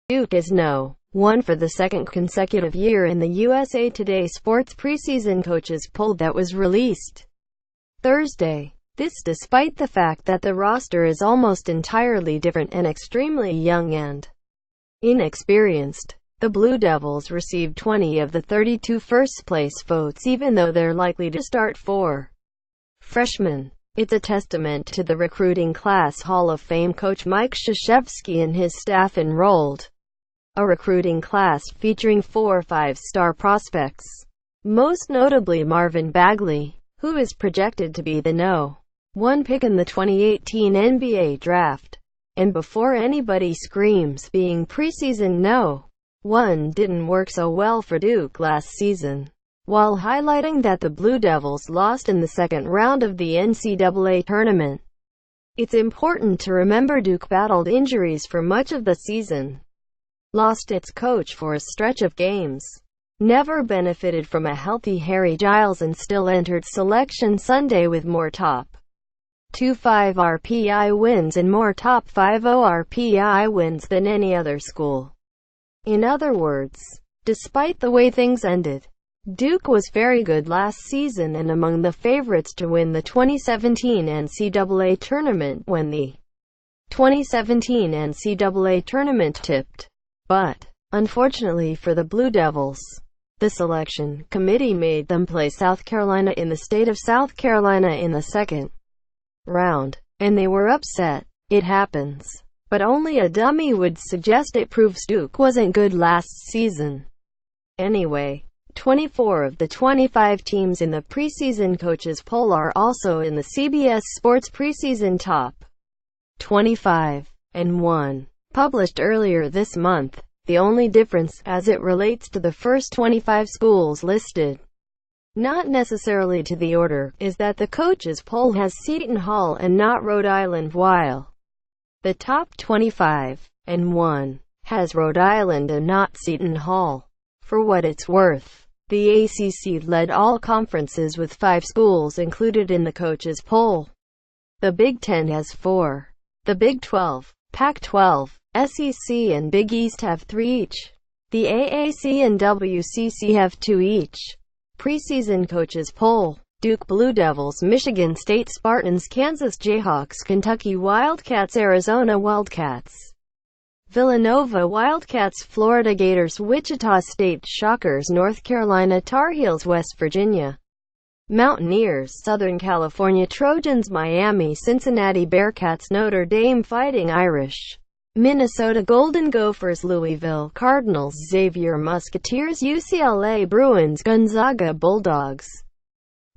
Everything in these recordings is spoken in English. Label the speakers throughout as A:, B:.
A: Duke is No. 1 for the second consecutive year in the USA Today Sports preseason coaches poll that was released Thursday. This despite the fact that the roster is almost entirely different and extremely young and inexperienced. The Blue Devils received 20 of the 32 first-place votes, even though they're likely to start 4 freshmen. It's a testament to the recruiting class Hall of Fame coach Mike Krzyzewski and his staff enrolled a recruiting class featuring 4 5-star prospects, most notably Marvin Bagley, who is projected to be the No. 1 pick in the 2018 NBA draft. And before anybody screams, being preseason No. 1 didn't work so well for Duke last season. While highlighting that the Blue Devils lost in the second round of the NCAA tournament, it's important to remember Duke battled injuries for much of the season, lost its coach for a stretch of games, never benefited from a healthy Harry Giles, and still entered Selection Sunday with more top 25 RPI wins and more top 50 RPI wins than any other school. In other words, despite the way things ended, Duke was very good last season and among the favorites to win the 2017 NCAA tournament when the 2017 NCAA tournament tipped. But, unfortunately for the Blue Devils, the selection committee made them play South Carolina in the state of South Carolina in the second round, and they were upset. It happens. But only a dummy would suggest it proves Duke wasn't good last season. Anyway, 24 of the 25 teams in the preseason coaches poll are also in the CBS Sports preseason top 25, and 1, published earlier this month. The only difference, as it relates to the first 25 schools listed, not necessarily to the order, is that the coaches poll has Seton Hall and not Rhode Island, while the top 25, and 1, has Rhode Island and not Seton Hall. For what it's worth, the ACC led all conferences with 5 schools included in the coaches poll. The Big Ten has 4. The Big 12, Pac-12, SEC and Big East have 3 each. The AAC and WCC have 2 each. Preseason coaches poll: Duke Blue Devils, Michigan State Spartans, Kansas Jayhawks, Kentucky Wildcats, Arizona Wildcats, Villanova Wildcats, Florida Gators, Wichita State Shockers, North Carolina Tar Heels, West Virginia Mountaineers, Southern California Trojans, Miami Cincinnati Bearcats, Notre Dame Fighting Irish, Minnesota Golden Gophers, Louisville Cardinals, Xavier Musketeers, UCLA Bruins, Gonzaga Bulldogs,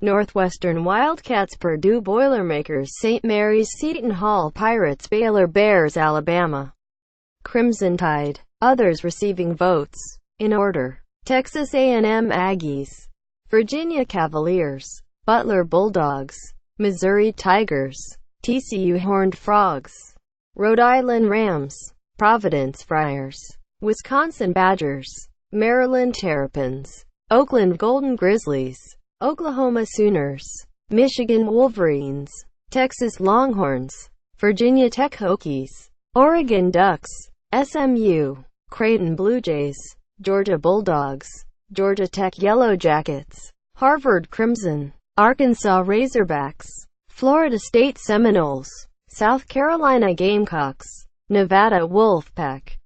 A: Northwestern Wildcats, Purdue Boilermakers, St. Mary's, Seton Hall Pirates, Baylor Bears, Alabama Crimson Tide. Others receiving votes, in order: Texas A&M Aggies, Virginia Cavaliers, Butler Bulldogs, Missouri Tigers, TCU Horned Frogs, Rhode Island Rams, Providence Friars, Wisconsin Badgers, Maryland Terrapins, Oakland Golden Grizzlies, Oklahoma Sooners, Michigan Wolverines, Texas Longhorns, Virginia Tech Hokies, Oregon Ducks, SMU, Creighton Blue Jays, Georgia Bulldogs, Georgia Tech Yellow Jackets, Harvard Crimson, Arkansas Razorbacks, Florida State Seminoles, South Carolina Gamecocks, Nevada Wolfpack,